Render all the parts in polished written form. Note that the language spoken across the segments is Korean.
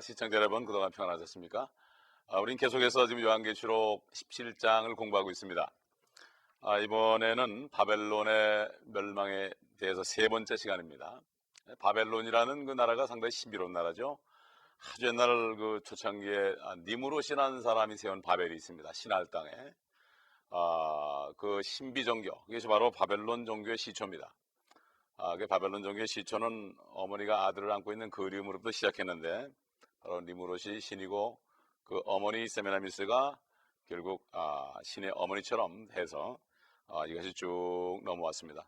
시청자 여러분, 그동안 평안하셨습니까? 우린 계속해서 지금 요한계시록 17장을 공부하고 있습니다. 이번에는 바벨론의 멸망에 대해서 세 번째 시간입니다. 바벨론이라는 그 나라가 상당히 신비로운 나라죠. 아주 옛날 그 초창기에 니무롯이라는 사람이 세운 바벨이 있습니다. 신할 땅에. 그 신비 종교, 그것이 바로 바벨론 종교의 시초입니다. 그 바벨론 종교의 시초는 어머니가 아들을 안고 있는 그리움으로부터 시작했는데, 바로 니무롯이 신이고 그 어머니 세메나미스가 결국 신의 어머니처럼 해서 이것이 쭉 넘어왔습니다.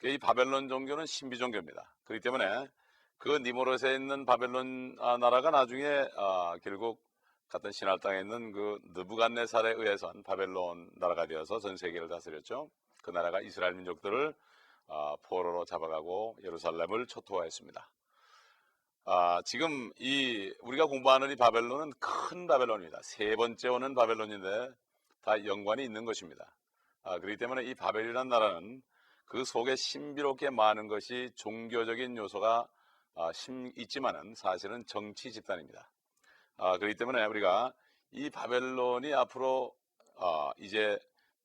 이 바벨론 종교는 신비 종교입니다. 그렇기 때문에 그 니무롯에 있는 바벨론 나라가 나중에 결국 같은 신할 땅에 있는 그 느부갓네살에 의해선 바벨론 나라가 되어서 전 세계를 다스렸죠. 그 나라가 이스라엘 민족들을 포로로 잡아가고 예루살렘을 초토화했습니다. 지금 우리가 공부하는 이 바벨론은 큰 바벨론입니다. 세 번째 오는 바벨론인데 다 연관이 있는 것입니다. 그렇기 때문에 이 바벨이라는 나라는 그 속에 신비롭게 많은 것이 종교적인 요소가 있지만은 사실은 정치 집단입니다. 그렇기 때문에 우리가 이 바벨론이 앞으로 이제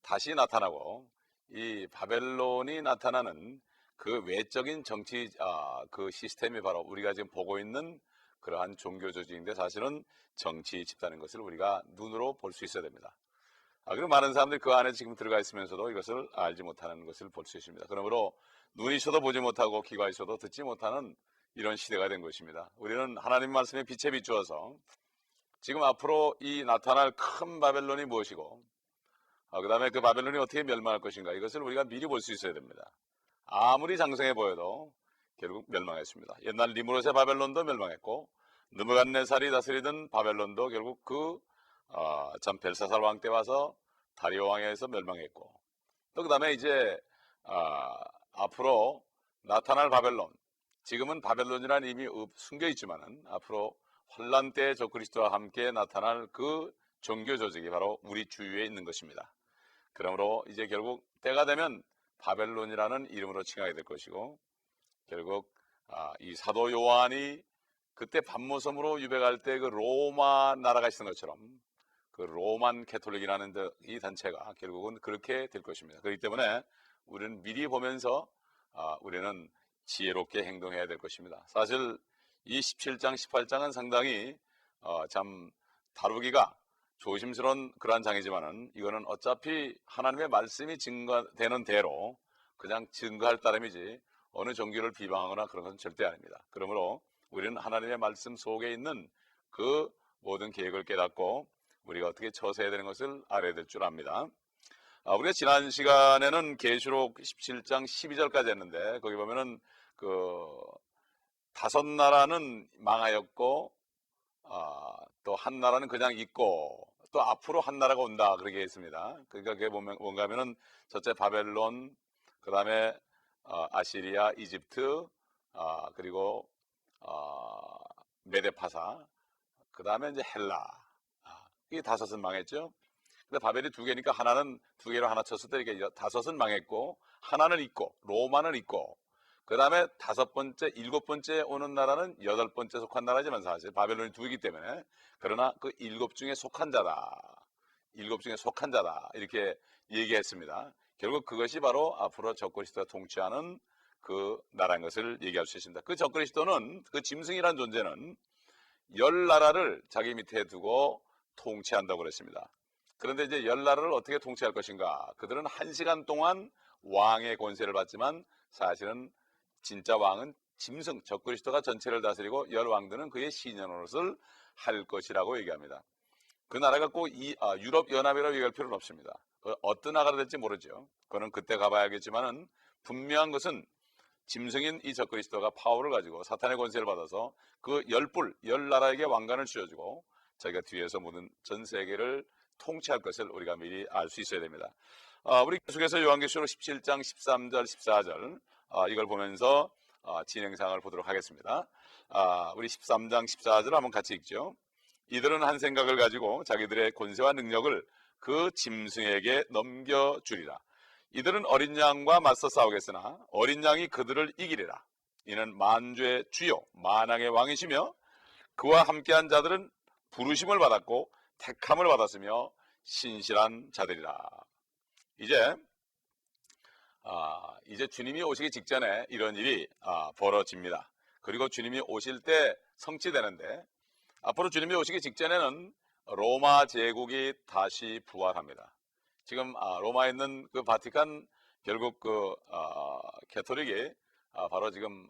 다시 나타나고, 이 바벨론이 나타나는 그 외적인 정치 그 시스템이 바로 우리가 지금 보고 있는 그러한 종교 조직인데, 사실은 정치 집단인 것을 우리가 눈으로 볼 수 있어야 됩니다. 그리고 많은 사람들이 그 안에 지금 들어가 있으면서도 이것을 알지 못하는 것을 볼 수 있습니다. 그러므로 눈이 있어도 보지 못하고 귀가 있어도 듣지 못하는 이런 시대가 된 것입니다. 우리는 하나님 말씀에 빛에 비추어서 지금 앞으로 이 나타날 큰 바벨론이 무엇이고, 그 다음에 그 바벨론이 어떻게 멸망할 것인가, 이것을 우리가 미리 볼 수 있어야 됩니다. 아무리 장성해 보여도 결국 멸망했습니다. 옛날 니무롯의 바벨론도 멸망했고, 느부갓네살이 다스리던 바벨론도 결국 참 벨사살 왕 때 와서 다리오 왕에 의해서 멸망했고, 또 그 다음에 이제 앞으로 나타날 바벨론, 지금은 바벨론이라는 이미 숨겨 있지만은 앞으로 환란 때 적그리스도와 함께 나타날 그 종교 조직이 바로 우리 주위에 있는 것입니다. 그러므로 이제 결국 때가 되면 바벨론이라는 이름으로 칭하게 될 것이고, 결국 이 사도 요한이 그때 밤모섬으로 유배갈 때 그 로마 나라가 있었던 것처럼 그 로만 캐톨릭이라는 이 단체가 결국은 그렇게 될 것입니다. 그렇기 때문에 우리는 미리 보면서 우리는 지혜롭게 행동해야 될 것입니다. 사실 이 17장, 18장은 상당히 참 다루기가 조심스러운 그러한 장이지만은, 이거는 어차피 하나님의 말씀이 증거되는 대로 그냥 증거할 따름이지 어느 종교를 비방하거나 그런 것은 절대 아닙니다. 그러므로 우리는 하나님의 말씀 속에 있는 그 모든 계획을 깨닫고 우리가 어떻게 처세해야 되는 것을 알아야 될 줄 압니다. 우리가 지난 시간에는 계시록 17장 12절까지 했는데, 거기 보면은 그 5나라는 망하였고, 또 한 나라는 그냥 있고, 또 앞으로 한 나라가 온다, 그렇게 했습니다. 그러니까 그게 뭔가 하면은 첫째 바벨론, 그 다음에 아시리아, 이집트, 그리고 메데파사, 그 다음에 이제 헬라. 이게 5은 망했죠. 근데 바벨이 2개니까 하나는 2개로 하나 쳤을 때 이게 5은 망했고, 하나는 있고, 로마는 있고, 그 다음에 5번째, 7번째 오는 나라는 8번째 속한 나라지만 사실 바벨론이 2개이기 때문에, 그러나 그 7 중에 속한 자다, 7 중에 속한 자다, 이렇게 얘기했습니다. 결국 그것이 바로 앞으로 적그리스도가 통치하는 그 나라인 것을 얘기할 수 있습니다. 그 적그리스도는, 그 짐승이라는 존재는 10나라를 자기 밑에 두고 통치한다고 그랬습니다. 그런데 이제 10나라를 어떻게 통치할 것인가? 그들은 1시간 동안 왕의 권세를 받지만 사실은 진짜 왕은 짐승, 적그리스도가 전체를 다스리고 10왕들은 그의 시녀노릇을 할 것이라고 얘기합니다. 그 나라가 꼭 유럽 연합이라고 얘기할 필요는 없습니다. 어떤 나라가 될지 모르죠. 그거는 그때 가봐야겠지만은, 분명한 것은 짐승인 이 적그리스도가 파워를 가지고 사탄의 권세를 받아서 그 10나라에게 왕관을 쥐어주고 자기가 뒤에서 모든 전 세계를 통치할 것을 우리가 미리 알 수 있어야 됩니다. 우리 계속해서 요한계시록 17장 13절 14절 이걸 보면서 진행상을 보도록 하겠습니다. 우리 13장 14절 한번 같이 읽죠. 이들은 한 생각을 가지고 자기들의 권세와 능력을 그 짐승에게 넘겨주리라. 이들은 어린 양과 맞서 싸우겠으나 어린 양이 그들을 이기리라. 이는 만주의 주요 만왕의 왕이시며 그와 함께한 자들은 부르심을 받았고 택함을 받았으며 신실한 자들이라. 이제 이제 주님이 오시기 직전에 이런 일이 벌어집니다. 그리고 주님이 오실 때 성취되는데, 앞으로 주님이 오시기 직전에는 로마 제국이 다시 부활합니다. 지금 로마에 있는 그 바티칸, 결국 그 캐톨릭이 바로 지금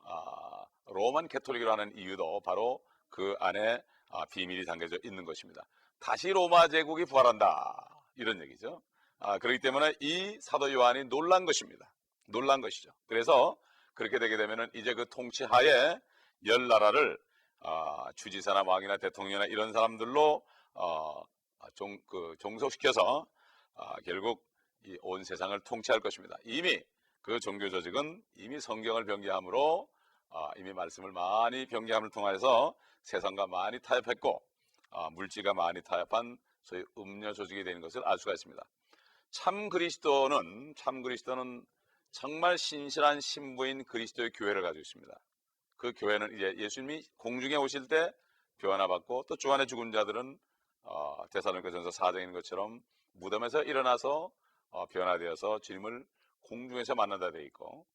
로만 캐톨릭이라고 하는 이유도 바로 그 안에 비밀이 담겨져 있는 것입니다. 다시 로마 제국이 부활한다, 이런 얘기죠. 그렇기 때문에 이 사도 요한이 놀란 것입니다. 놀란 것이죠. 그래서 그렇게 되게 되면은 이제 그 통치하에 열 나라를 주지사나 왕이나 대통령이나 이런 사람들로 종속시켜서 결국 이 온 세상을 통치할 것입니다. 이미 그 종교 조직은 이미 성경을 변개함으로 이미 말씀을 많이 변개함을 통해서 세상과 많이 타협했고 물질과 많이 타협한 소위 음녀 조직이 되는 것을 알 수가 있습니다. 참 그리스도는 정말 신실한 신부인 그리스도의 교회를 가지고 있습니다. 그 교회는 이제 예수님이 공중에 오실 때 변화받고, 또 주 안에 죽은 자들은 데살로니가전서 4장인 있는 것처럼 무덤에서 일어나서 변화되어서 주님을 공중에서 만난다 되어 있고,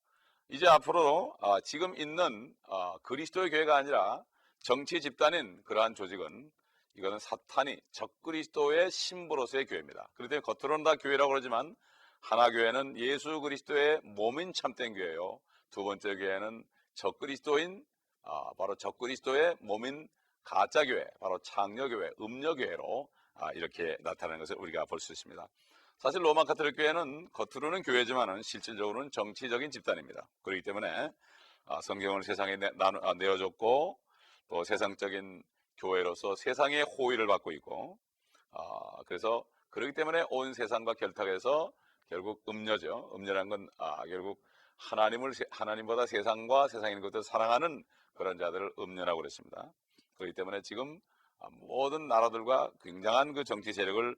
이제 앞으로 지금 있는 그리스도의 교회가 아니라 정치 집단인 그러한 조직은, 이거는 사탄이 적그리스도의 신부로서의 교회입니다. 그렇기 때문에 겉으로는 다 교회라고 그러지만 하나 교회는 예수 그리스도의 몸인 참된 교회요, 두 번째 교회는 적그리스도인 바로 적그리스도의 몸인 가짜 교회, 바로 창녀교회, 음녀교회로 이렇게 나타나는 것을 우리가 볼 수 있습니다. 사실 로마 카톨릭 교회는 겉으로는 교회지만은 실질적으로는 정치적인 집단입니다. 그렇기 때문에 성경을 세상에 내어줬고, 또 세상적인 교회로서 세상의 호의를 받고 있고, 그래서 그렇기 때문에 온 세상과 결탁해서 결국 음녀죠. 음녀란 건 결국 하나님보다 세상과 세상에 있는 것들을 사랑하는 그런 자들을 음녀라고 그랬습니다. 그렇기 때문에 지금 모든 나라들과 굉장한 그 정치 세력을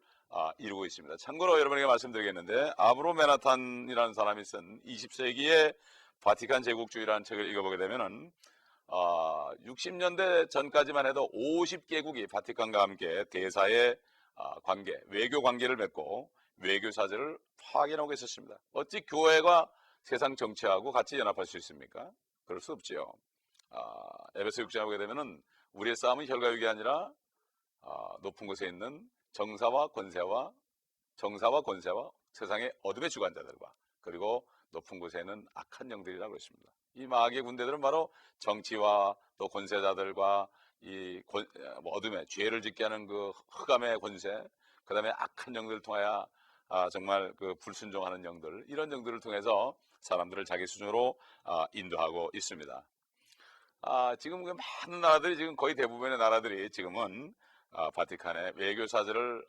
이루고 있습니다. 참고로 여러분에게 말씀드리겠는데, 아브로 메나탄이라는 사람이 쓴 20세기의 바티칸 제국주의라는 책을 읽어보게 되면은 60년대 전까지만 해도 50개국이 바티칸과 함께 대사의 관계, 외교 관계를 맺고 외교 사절을 파견하고 있었습니다. 어찌 교회가 세상 정치하고 같이 연합할 수 있습니까? 그럴 수 없지요. 에베소 6장에 보게 되면은 우리의 싸움은 혈과 육이 아니라 높은 곳에 있는 정사와 권세와 세상의 어둠의 주관자들과, 그리고 높은 곳에 있는 악한 영들이라고 했습니다. 이 마귀의 군대들은 바로 정치와 또 권세자들과 이 어둠의 죄를 짓게 하는 그 흑암의 권세, 그 다음에 악한 영들을 통하여 정말 그 불순종하는 영들, 이런 영들을 통해서 사람들을 자기 수준으로 인도하고 있습니다. 지금 그 많은 나라들이, 지금 거의 대부분의 나라들이 지금은 바티칸의 외교 사절을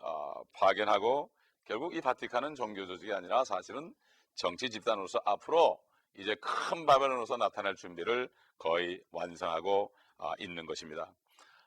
파견하고, 결국 이 바티칸은 종교 조직이 아니라 사실은 정치 집단으로서 앞으로 이제 큰 바벨론으로서 나타날 준비를 거의 완성하고 있는 것입니다.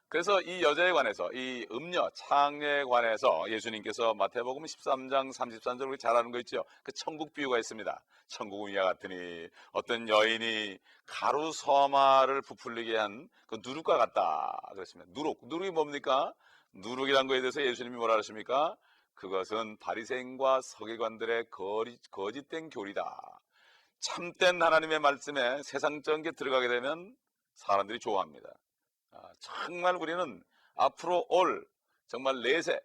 그래서 이 여자에 관해서, 이 음녀, 창녀에 관해서 예수님께서 마태복음 13장 33절 우리 잘 아는 거 있죠? 그 천국 비유가 있습니다. 천국은 이와 같으니 어떤 여인이 가루 서마를 부풀리게 한 그 누룩과 같다 그랬습니다. 누룩이 뭡니까? 누룩이란 거에 대해서 예수님이 뭐라 하십니까? 그것은 바리새인과 서기관들의 거짓된 교리다. 참된 하나님의 말씀에 세상적인 게 들어가게 되면 사람들이 좋아합니다. 정말 우리는 앞으로 올 정말 내세,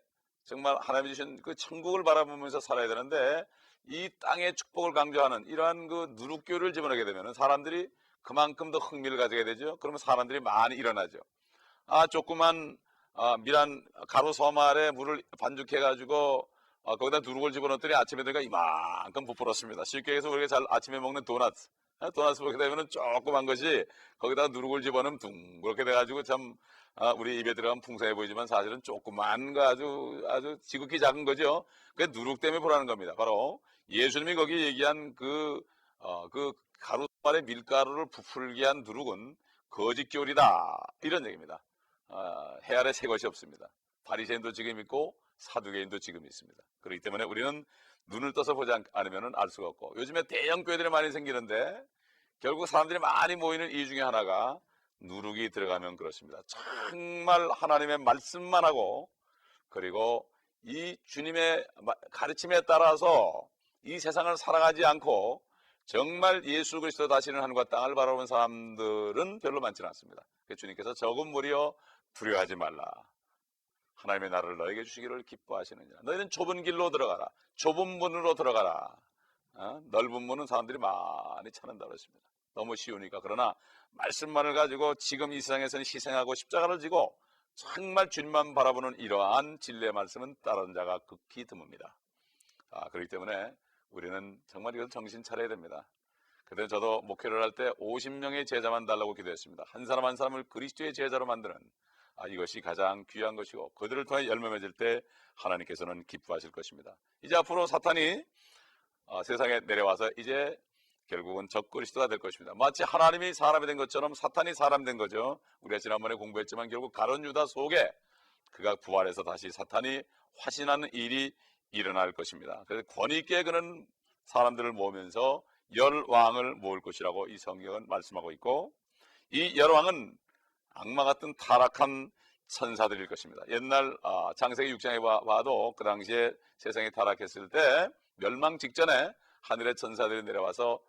정말 하나님이 주신 그 천국을 바라보면서 살아야 되는데, 이 땅의 축복을 강조하는 이러한 그 누룩교를 집어넣게 되면 사람들이 그만큼 더 흥미를 가지게 되죠. 그러면 사람들이 많이 일어나죠. 조그만 미란 가루 서말에 물을 반죽해 가지고 거기다 누룩을 집어넣더니 아침에 되니까 이만큼 부풀었습니다. 쉽게 해서 우리가 잘 아침에 먹는 도넛 보게 되면 조그만 것이 거기다가 누룩을 집어넣으면 둥그렇게 돼가지고 참 우리 입에 들어가면 풍성해 보이지만 사실은 조그만 거 아주 지극히 작은 거죠. 그게 누룩 때문에 보라는 겁니다. 바로 예수님이 거기 얘기한 그 가루말에 밀가루를 부풀게 한 누룩은 거짓교리다, 이런 얘기입니다. 해 아래 새 것이 없습니다. 바리새인도 지금 있고 사두개인도 지금 있습니다. 그렇기 때문에 우리는 눈을 떠서 보지 않으면 알 수가 없고, 요즘에 대형 교회들이 많이 생기는데 결국 사람들이 많이 모이는 이유 중에 하나가 누룩이 들어가면 그렇습니다. 정말 하나님의 말씀만 하고, 그리고 이 주님의 가르침에 따라서 이 세상을 살아가지 않고 정말 예수 그리스도 다시는 하늘과 땅을 바라보는 사람들은 별로 많지는 않습니다. 주님께서 적은 무리여 두려워하지 말라. 하나님의 나라를 너에게 주시기를 기뻐하시느니라. 너희는 좁은 길로 들어가라. 좁은 문으로 들어가라. 넓은 문은 사람들이 많이 찾는다고 했습니다. 너무 쉬우니까. 그러나 말씀만을 가지고 지금 이 세상에서는 희생하고 십자가를 지고 정말 주님만 바라보는 이러한 진리의 말씀은 따르는 자가 극히 드뭅니다. 그렇기 때문에 우리는 정말 이걸 정신 차려야 됩니다. 그때 저도 목회를 할 때 50명의 제자만 달라고 기도했습니다. 한 사람 한 사람을 그리스도의 제자로 만드는 이것이 가장 귀한 것이고, 그들을 통해 열매 맺을 때 하나님께서는 기뻐하실 것입니다. 이제 앞으로 사탄이 세상에 내려와서 이제 결국은 적그리스도가 될 것입니다. 마치 하나님이 사람이 된 것처럼 사탄이 사람 된 거죠. 우리가 지난번에 공부했지만 결국 가룟 유다 속에 그가 부활해서 다시 사탄이 화신하는 일이 일어날 것입니다. 그래서 권위 있게 그는 사람들을 모으면서 열 왕을 모을 것이라고 이 성경은 말씀하고 있고, 이 열 왕은 악마 같은 타락한 천사들일 것입니다. 옛날 창세기 6장에 봐도 그 당시에 세상이 타락했을 때 멸망 직전에 하늘의 천사들이 내려와서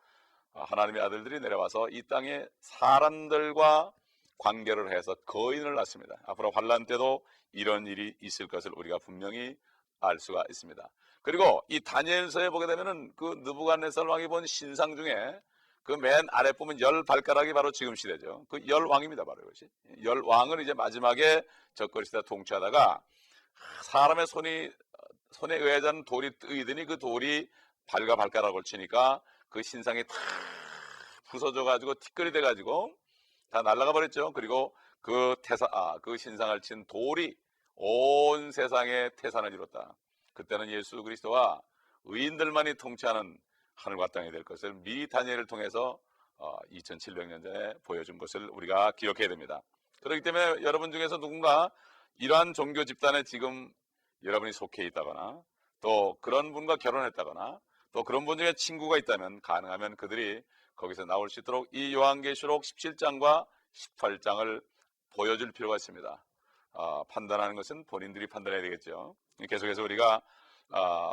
하나님의 아들들이 내려와서 이 땅에 사람들과 관계를 해서 거인을 낳습니다. 앞으로 환란 때도 이런 일이 있을 것을 우리가 분명히 알 수가 있습니다. 그리고 이 다니엘서에 보게 되면은 그 느부갓네살 왕이 본 신상 중에 그 맨 아래 보면 10발가락이 바로 지금 시대죠. 그 10왕입니다. 바로 이것이. 10왕을 이제 마지막에 적그리스도가 통치하다가 사람의 손에 의하지 않는 돌이 뜨이더니 그 돌이 발과 발가락을 치니까 그 신상이 다 부서져 가지고 티끌이 돼 가지고 다 날아가 버렸죠. 그리고 그 신상을 친 돌이 온 세상에 태산을 이뤘다. 그때는 예수 그리스도와 의인들만이 통치하는 하늘과 땅이 될 것을 미리 다니엘을 통해서 2700년 전에 보여준 것을 우리가 기억해야 됩니다. 그렇기 때문에 여러분 중에서 누군가 이러한 종교 집단에 지금 여러분이 속해 있다거나, 또 그런 분과 결혼했다거나, 또 그런 분 중에 친구가 있다면 가능하면 그들이 거기서 나올 수 있도록 이 요한계시록 17장과 18장을 보여줄 필요가 있습니다. 판단하는 것은 본인들이 판단해야 되겠죠. 계속해서 우리가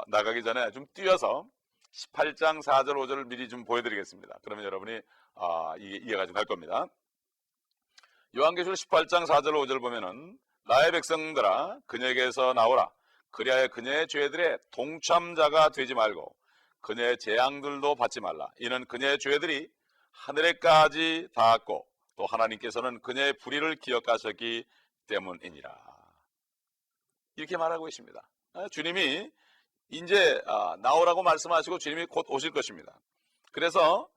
나가기 전에 좀 뛰어서 18장 4절 5절을 미리 좀 보여드리겠습니다. 그러면 여러분이 이해가 좀 갈 겁니다. 요한계시록 18장 4절 5절 보면은 나의 백성들아 그녀에게서 나오라. 그리하여 그녀의 죄들의 동참자가 되지 말고 그녀의 재앙들도 받지 말라. 이는 그녀의 죄들이 하늘에까지 닿았고 또 하나님께서는 그녀의 불의를 기억하셨기 때문이니라. 이렇게 말하고 있습니다. 주님이 이제 나오라고 말씀하시고 주님이 곧 오실 것입니다. 그래서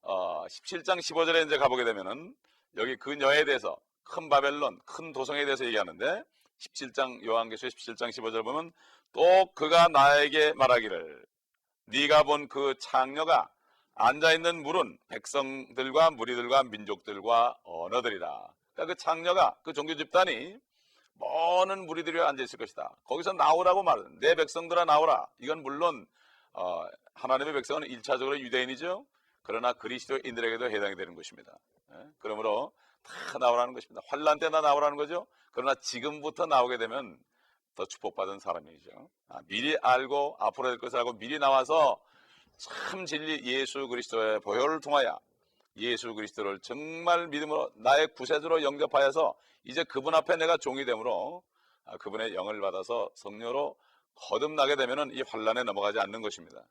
17장 15절에 이제 가보게 되면은 여기 그녀에 대해서 큰 바벨론, 큰 도성에 대해서 얘기하는데 17장 요한계시록 17장 15절 보면 또 그가 나에게 말하기를 네가 본 그 창녀가 앉아있는 물은 백성들과 무리들과 민족들과 언어들이라. 그러니까 그 창녀가 그 종교 집단이 많은 무리들이 앉아있을 것이다. 거기서 나오라고 말하는 내 백성들아 나오라. 이건 물론 하나님의 백성은 1차적으로 유대인이죠. 그러나 그리스도인들에게도 해당이 되는 것입니다. 그러므로 다 나오라는 것입니다. 환란 때나 나오라는 거죠. 그러나 지금부터 나오게 되면 더 축복받은 사람이죠. 미리 알고 앞으로 될 것을 알고 미리 나와서 참 진리 예수 그리스도의 보혈을 통하여 예수 그리스도를 정말 믿음으로 나의 구세주로 영접하여서 이제 그분 앞에 내가 종이 되므로 그분의 영을 받아서 성령으로 거듭나게 되면은 이 환란에 넘어가지 않는 것입니다.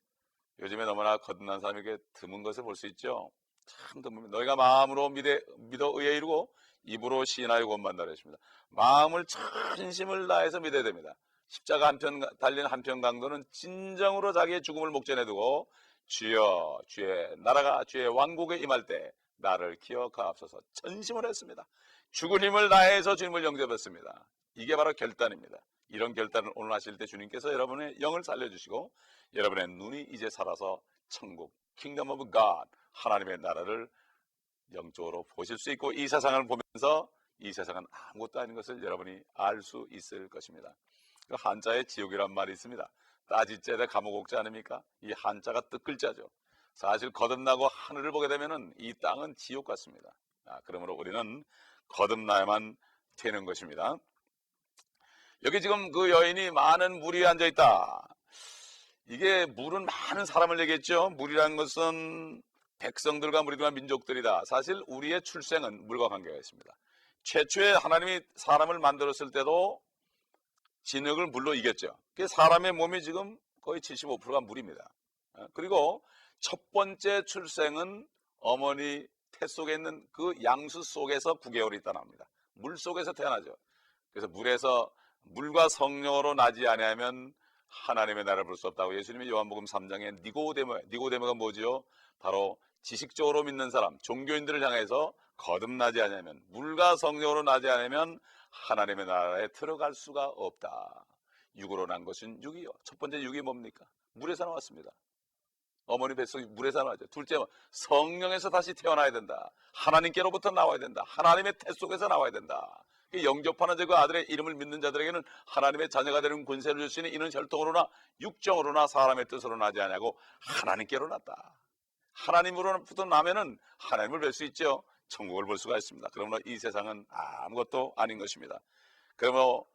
요즘에 너무나 거듭난 사람에게 드문 것을 볼 수 있죠. 참 드뭅니다. 너희가 마음으로 믿어 의에 이르고 입으로 시인하여 구원받는다 그랬습니다. 마음을 전심을 다해서 믿어야 됩니다. 십자가 한편 달린 한편 강도는 진정으로 자기의 죽음을 목전에 두고 주여 주의 나라가 주의 왕국에 임할 때 나를 기억하옵소서 전심을 했습니다. 죽은 힘을 다해서 주님을 영접했습니다. 이게 바로 결단입니다. 이런 결단을 오늘 하실 때 주님께서 여러분의 영을 살려주시고 여러분의 눈이 이제 살아서 천국 Kingdom of God 하나님의 나라를 영적으로 보실 수 있고 이 세상을 보면서 이 세상은 아무것도 아닌 것을 여러분이 알 수 있을 것입니다. 그 한자에 지옥이란 말이 있습니다. 따지째대 감옥 옥자 아닙니까? 이 한자가 뜻글자죠. 사실 거듭나고 하늘을 보게 되면은 이 땅은 지옥 같습니다. 그러므로 우리는 거듭나야만 되는 것입니다. 여기 지금 그 여인이 많은 물이 앉아 있다. 이게 물은 많은 사람을 얘기했죠. 물이라는 것은 백성들과 무리들과 민족들이다. 사실 우리의 출생은 물과 관계가 있습니다. 최초에 하나님이 사람을 만들었을 때도 진흙을 물로 이겼죠. 사람의 몸이 지금 거의 75%가 물입니다. 그리고 첫 번째 출생은 어머니 태 속에 있는 그 양수 속에서 9개월이 있다 나옵니다. 물 속에서 태어나죠. 그래서 물과 성령으로 나지 아니하면 하나님의 나라를 볼 수 없다고 예수님이 요한복음 3장에 니고데모가 뭐지요? 바로 지식적으로 믿는 사람, 종교인들을 향해서 거듭나지 아니하면, 물과 성령으로 나지 않으면 하나님의 나라에 들어갈 수가 없다. 육으로 난 것은 육이요. 첫 번째 육이 뭡니까? 물에서 나왔습니다. 어머니 뱃속이 물에서 나왔죠. 둘째, 성령에서 다시 태어나야 된다. 하나님께로부터 나와야 된다. 하나님의 태 속에서 나와야 된다. 영접하는 그 아들의 이름을 믿는 자들에게는 하나님의 자녀가 되는 권세를 줄 수 있는 이는 혈통으로나 육정으로나 사람의 뜻으로 나지 않냐고 하나님께로 났다. 하나님으로부터 나면은 하나님을 뵐 수 있죠. 천국을 볼 수가 있습니다. 그러므로 이 세상은 아무것도 아닌 것입니다. 그러므로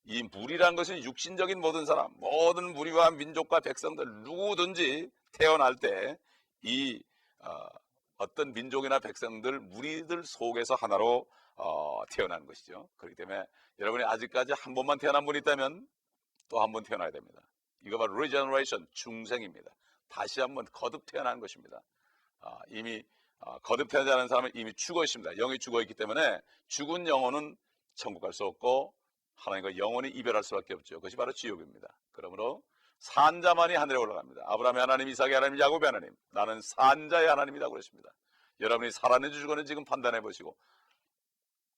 이 물이란 것은 육신적인 모든 사람, 모든 무리와 민족과 백성들 누구든지 태어날 때 이 어떤 민족이나 백성들, 무리들 속에서 하나로 태어나는 것이죠. 그렇기 때문에 여러분이 아직까지 한 번만 태어난 분이 있다면 또 한 번 태어나야 됩니다. 이거 바로 regeneration, 중생입니다. 다시 한번 거듭 태어나는 것입니다. 이미 거듭 태어나지 않은 사람은 이미 죽어 있습니다. 영이 죽어 있기 때문에 죽은 영혼은 천국 갈 수 없고 하나님과 영원히 이별할 수밖에 없죠. 그것이 바로 지옥입니다. 그러므로 산자만이 하늘에 올라갑니다. 아브라함의 하나님, 이삭의 하나님, 야곱의 하나님, 나는 산자의 하나님이라고 그랬습니다. 여러분이 살았는지 죽었는지 지금 판단해 보시고,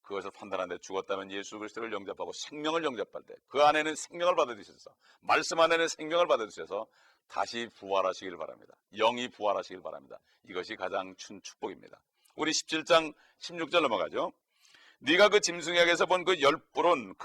그것을 판단하는데 죽었다면 예수 그리스도를 영접하고 생명을 영접할 때 그 안에는 생명을 받아들이셔서, 말씀 안에는 생명을 받아들이셔서 다시 부활하시길 바랍니다. 영이 부활하시길 바랍니다. 이것이 가장 큰 축복입니다. 우리 17장 16절 넘어가죠. 네가 그 짐승에게서 본 그 열불은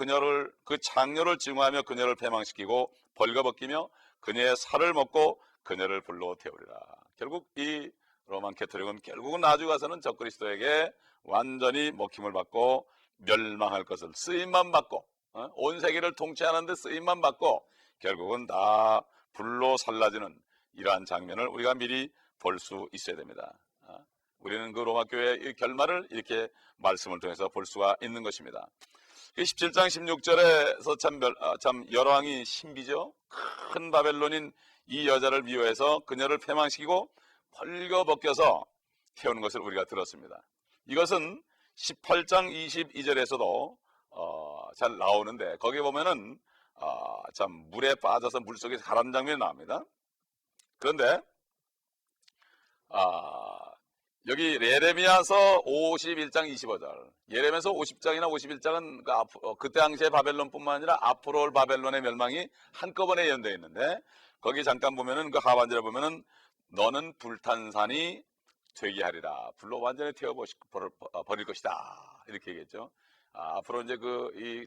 그 장녀를 증오하며 그녀를 패망시키고 벌거벗기며 그녀의 살을 먹고 그녀를 불로 태우리라. 결국 이 로만 캐토릭은 결국은 나중에 가서는 적그리스도에게 완전히 먹힘을 받고 멸망할 것을 쓰임만 받고, 온 세계를 통치하는데 쓰임만 받고 결국은 다 불로 살라지는 이러한 장면을 우리가 미리 볼 수 있어야 됩니다. 우리는 그 로마 교회의 결말을 이렇게 말씀을 통해서 볼 수가 있는 것입니다. 17장 16절에서 참 열왕이 신비죠. 큰 바벨론인 이 여자를 미워해서 그녀를 패망시키고 벌거벗겨서 태우는 것을 우리가 들었습니다. 이것은 18장 22절에서도 잘 나오는데, 거기 보면은 참 물에 빠져서 물속에서 가라앉는 장면이 나옵니다. 그런데 여기 예레미야서 51장 25절, 예레미야서 50장이나 51장은 그때 당시의 바벨론뿐만 아니라 앞으로 올 바벨론의 멸망이 한꺼번에 예언되어 있는데, 거기 잠깐 보면은 그 하반절에 보면은 너는 불탄 산이 되게 하리라. 불로 완전히 태워버릴 것이다. 이렇게 얘기했죠. 앞으로 이제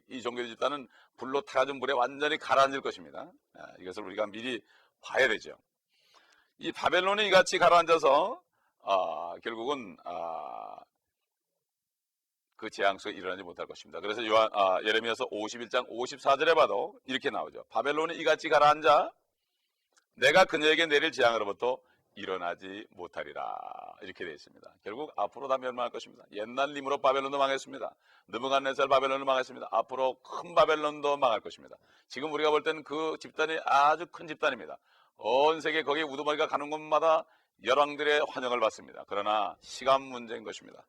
이 종교 집단은 불로 타가지고 물에 완전히 가라앉을 것입니다. 이것을 우리가 미리 봐야 되죠. 이 바벨론이 이같이 가라앉아서 결국은 그 재앙 속에 일어나지 못할 것입니다. 그래서 예레미야서 51장 54절에 봐도 이렇게 나오죠. 바벨론이 이같이 가라앉아 내가 그녀에게 내릴 재앙으로부터 일어나지 못하리라. 이렇게 되어 있습니다. 결국 앞으로 다 멸망할 것입니다. 옛날 니므롯 바벨론도 망했습니다. 느부갓네살 바벨론도 망했습니다. 앞으로 큰 바벨론도 망할 것입니다. 지금 우리가 볼 때는 그 집단이 아주 큰 집단입니다. 온 세계 거기에 우두머리가 가는 곳마다 열왕들의 환영을 받습니다. 그러나 시간 문제인 것입니다.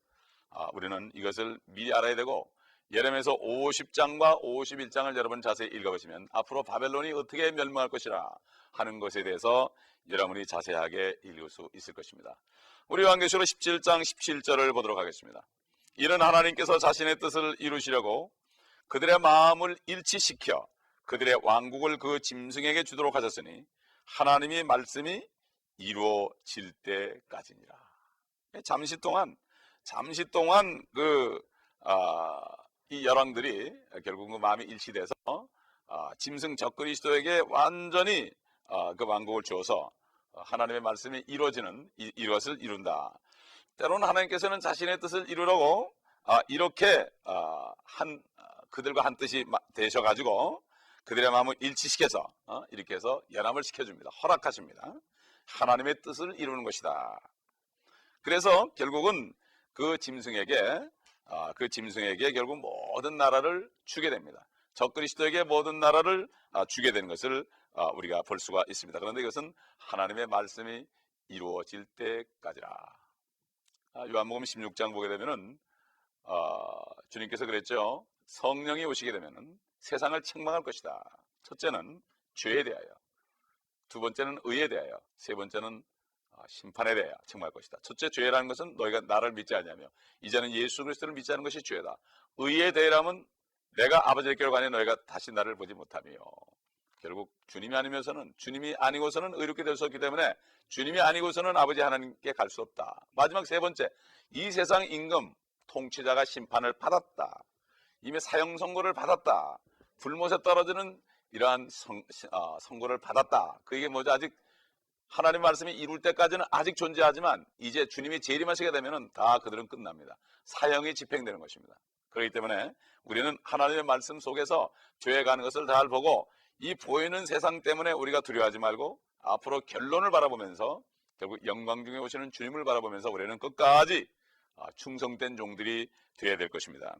우리는 이것을 미리 알아야 되고, 예레미야서 50장과 51장을 여러분 자세히 읽어보시면 앞으로 바벨론이 어떻게 멸망할 것이라 하는 것에 대해서 여러분이 자세하게 읽을 수 있을 것입니다. 우리 요한계시록 17장 17절을 보도록 하겠습니다. 이는 하나님께서 자신의 뜻을 이루시려고 그들의 마음을 일치시켜 그들의 왕국을 그 짐승에게 주도록 하셨으니 하나님의 말씀이 이루어질 때까지니라. 잠시 동안 이 열왕들이 결국 그 마음이 일치돼서 짐승 적그리스도에게 완전히 그 왕국을 주어서 하나님의 말씀이 이루어지는 이것을 이룬다. 때로는 하나님께서는 자신의 뜻을 이루려고 이렇게 그들과 한 뜻이 되셔가지고 그들의 마음을 일치시켜서 이렇게 해서 연합을 시켜줍니다. 허락하십니다. 하나님의 뜻을 이루는 것이다. 그래서 결국은 그 짐승에게 결국 모든 나라를 주게 됩니다. 적그리스도에게 모든 나라를 주게 되는 것을 우리가 볼 수가 있습니다. 그런데 이것은 하나님의 말씀이 이루어질 때까지라. 요한복음 16장 보게 되면은 주님께서 그랬죠. 성령이 오시게 되면은 세상을 책망할 것이다. 첫째는 죄에 대하여, 두 번째는 의에 대하여, 세 번째는 심판에 대하여 책망할 것이다. 첫째, 죄라는 것은 너희가 나를 믿지 않냐며 이제는 예수 그리스도를 믿지 않는 것이 죄다. 의에 대하여라면 내가 아버지께로 가니 너희가 다시 나를 보지 못하며. 결국 주님이 아니고서는 의롭게 될 수 없기 때문에 주님이 아니고서는 아버지 하나님께 갈 수 없다. 마지막 세 번째, 이 세상 임금 통치자가 심판을 받았다. 이미 사형 선고를 받았다. 불못에 떨어지는 이러한 선고를 받았다. 그게 뭐죠? 아직 하나님 말씀이 이룰 때까지는 아직 존재하지만 이제 주님이 재림하시게 되면은 다 그들은 끝납니다. 사형이 집행되는 것입니다. 그렇기 때문에 우리는 하나님의 말씀 속에서 죄에 가는 것을 잘 보고 이 보이는 세상 때문에 우리가 두려워하지 말고 앞으로 결론을 바라보면서 결국 영광 중에 오시는 주님을 바라보면서 우리는 끝까지 충성된 종들이 되어야 될 것입니다.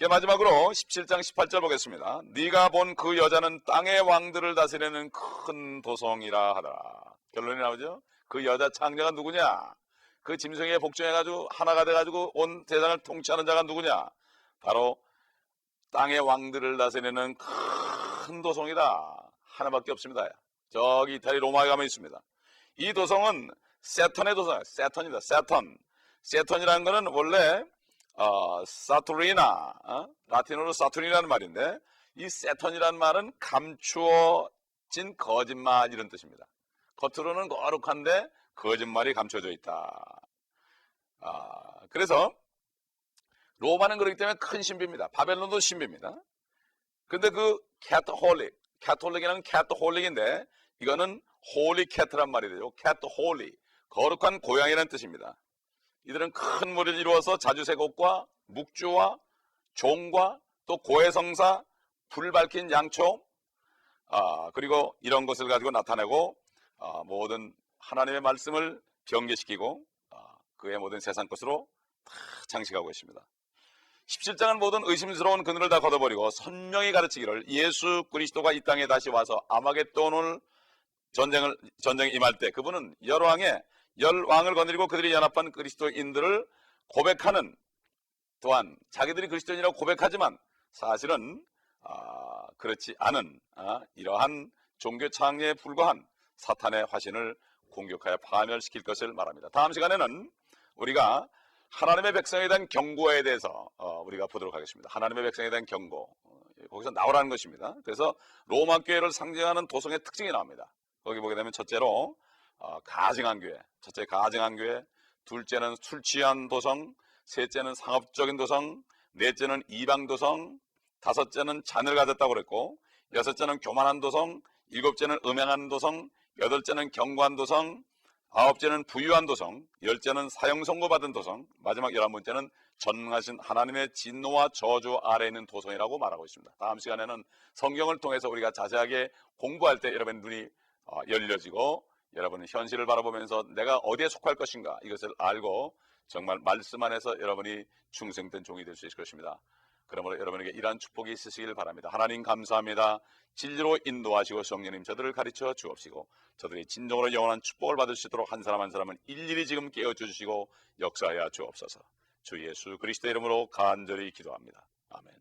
마지막으로 17장 18절 보겠습니다. 네가 본 그 여자는 땅의 왕들을 다스리는 큰 도성이라 하더라. 결론이 나오죠. 그 여자 창자가 누구냐? 그 짐승에 복종해가지고 하나가 돼가지고 온 세상을 통치하는 자가 누구냐? 바로 땅의 왕들을 다스리는 큰 도성이다. 하나밖에 없습니다. 저기 이탈리 로마에 가면 있습니다. 이 도성은 세턴의 도성이에요. 세턴입니다. 세턴이라는 것은 원래 사투리나 라틴어로 사투리라는 말인데 이 세턴이라는 말은 감추어진 거짓말 이런 뜻입니다. 겉으로는 거룩한데 거짓말이 감춰져 있다. 그래서 로마는 그렇기 때문에 큰 신비입니다. 바벨론도 신비입니다. 근데 그 캐톨릭이라는 캐톨릭인데 이거는 홀리 캐트란 말이 되죠. 캐톨리, 거룩한 고양이라는 뜻입니다. 이들은 큰 무리를 이루어서 자주색옷과 묵주와 종과 또 고해성사, 불 밝힌 양초 그리고 이런 것을 가지고 나타내고 모든 하나님의 말씀을 경계시키고 그의 모든 세상 것으로 다 장식하고 있습니다. 17장은 모든 의심스러운 그늘을 다 걷어버리고 선명히 가르치기를 예수 그리스도가 이 땅에 다시 와서 아마겟돈을 전쟁에 임할 때 그분은 열왕을 거느리고 그들이 연합한 그리스도인들을 고백하는, 또한 자기들이 그리스도인이라고 고백하지만 사실은 그렇지 않은 이러한 종교 창녀에 불과한 사탄의 화신을 공격하여 파멸시킬 것을 말합니다. 다음 시간에는 우리가 하나님의 백성에 대한 경고에 대해서 우리가 보도록 하겠습니다. 하나님의 백성에 대한 경고, 거기서 나오라는 것입니다. 그래서 로마 교회를 상징하는 도성의 특징이 나옵니다. 거기 보게 되면 첫째로 가증한 교회, 첫째 가증한 교회, 둘째는 술 취한 도성, 셋째는 상업적인 도성, 넷째는 이방 도성, 다섯째는 잔을 가졌다고 그랬고, 여섯째는 교만한 도성, 일곱째는 음행한 도성, 여덟째는 견고한 도성, 아홉째는 부유한 도성, 열째는 사형 선고받은 도성, 마지막 11번째는 전능하신 하나님의 진노와 저주 아래에 있는 도성이라고 말하고 있습니다. 다음 시간에는 성경을 통해서 우리가 자세하게 공부할 때 여러분의 눈이 열려지고 여러분은 현실을 바라보면서 내가 어디에 속할 것인가 이것을 알고 정말 말씀 안에서 여러분이 충성된 종이 될 수 있을 것입니다. 그러므로 여러분에게 이러한 축복이 있으시길 바랍니다. 하나님 감사합니다. 진리로 인도하시고 성령님 저들을 가르쳐 주옵시고 저들이 진정으로 영원한 축복을 받을 수 있도록 한 사람 한 사람은 일일이 지금 깨워주시고 역사하여 주옵소서. 주 예수 그리스도의 이름으로 간절히 기도합니다. 아멘.